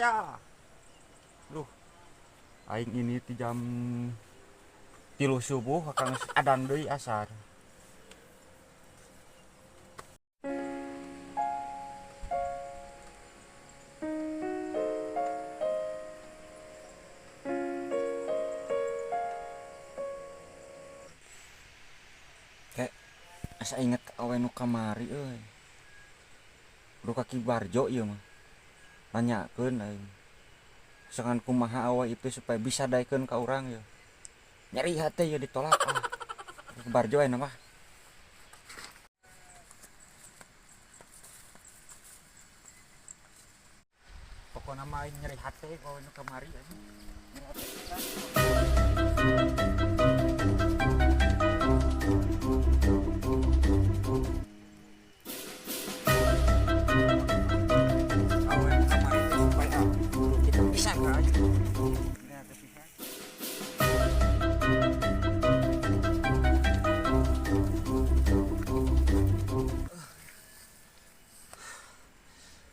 saya. Duh, aing ini ti jam 3 subuh kakang adan deui asar. Kayak asa inget awe nu kamari euy. Bro kaki barjo ieu mah. Nanyakeun aing. Sangan kumaha awe itu supaya bisa daekeun ka urang ya. Nyari hate ya ditolak ah. Barjo aya mah. Pokona mah aing nyeri hate awe nu kamari anjing. Nyeri hate pisan. Awe nu kamari teh supaya kita bisa ka anjing. Nyeri hate pisan.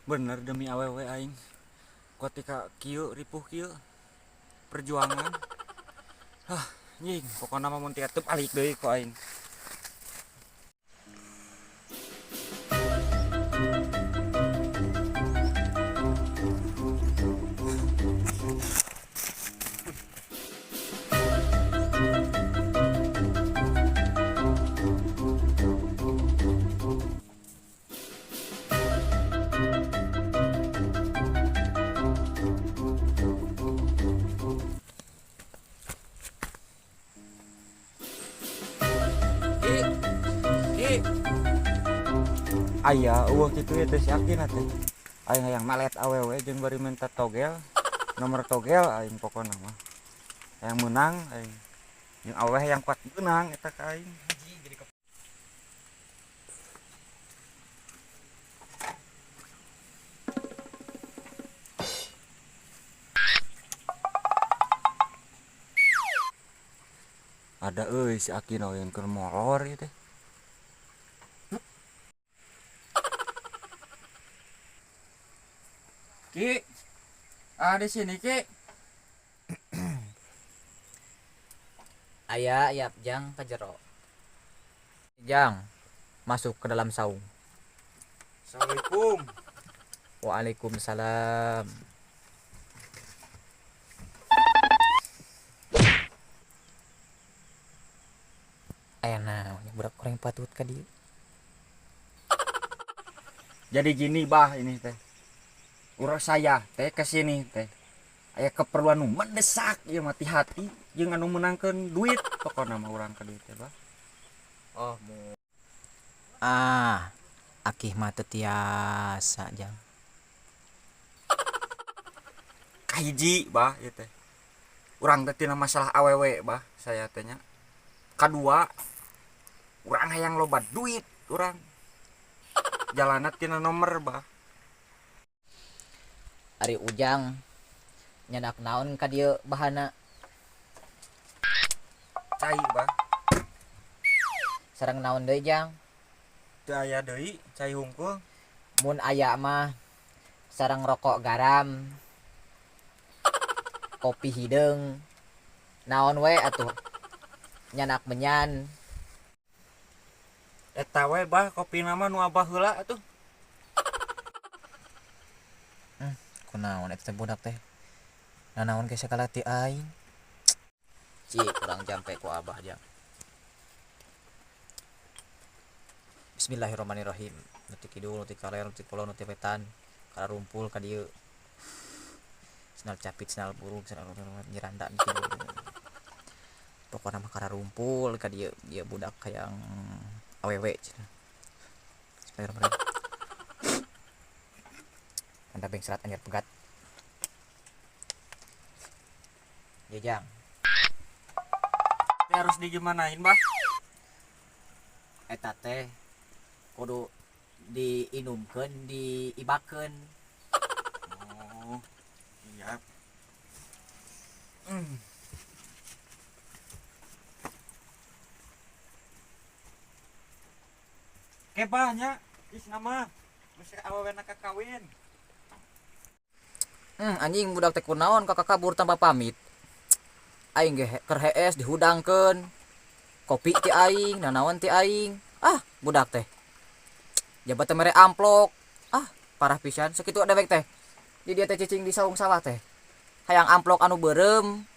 Bener demi awewe aing ketika kieu ripuh kieu perjuangan nying pokoknya mah mun tiap balik deui ku aing. Ki aya eueuh kitu ya teh yakin atuh aing hayang malet awewe jeung bari minta togel nomor togel aing pokona mah yang menang aing jeung aweh yang kuat menang eta ka aing. Ada euy si Aki yang keur molor ieu teh. Ki, di sini Ki. Aya ayap jang ka jero. Jang masuk ke dalam saung. Assalamualaikum. Waalaikumsalam. Aya naon budak kurang patut ka dieu. Jadi gini bah ini teh. Urang saya teh ke sini teh. Aya keperluan nu mendesak ieu mah hati jeung anu menangkeun duit pokona mah urang ka duit teh bah. Oh, akih mah teu tiasa jang. Kahiji bah ieu teh. Urang teh tina masalah awewe bah saya teh nya. Kadua, urang hayang loba duit urang. Jalanna tina nomor bah. Ari Ujang nyadak naon ka dieu bahana Cai bah. sareng naon deui jang? Teu aya deui cai hungkul. Mun aya mah sareng rokok garam, kopi hideung, naon we atuh nyanak menyan. Eta we bah kopi nama nu abah heula atuh. Kunaon eta budak teh? Nanaon ge sakala ti aing? Cik kurang jampe ku abah jang. Bismillahirrahmanirrahim. Nuti kidul, nuti kaler, nuti kulon, nuti wetan, kararumpul ka dieu. Senal capit, senal burung, senal nyiranda di kidul. Pokona mah kararumpul ka dieu, dia budak hayang awewe cenah. Bismillahirrahmanirrahim. Anda beng serat anyar pegat. Ya jang. Teh harus digimanain bah? Eta teh kudu diinumkeun, diibakeun. Oh, iya. Kebahnya is nama mesti awalnya kakawin. Anjing budak teh kunaon kakak kabur tanpa pamit. Aing ge keur hees dihudangkeun. Kopi ti aing, nanaon ti aing. Budak teh. Jabat teh mere amplok. Parah pisan sakitu dewek teh. Di dia teh cicing di saung sawah teh. Hayang amplok anu beureum.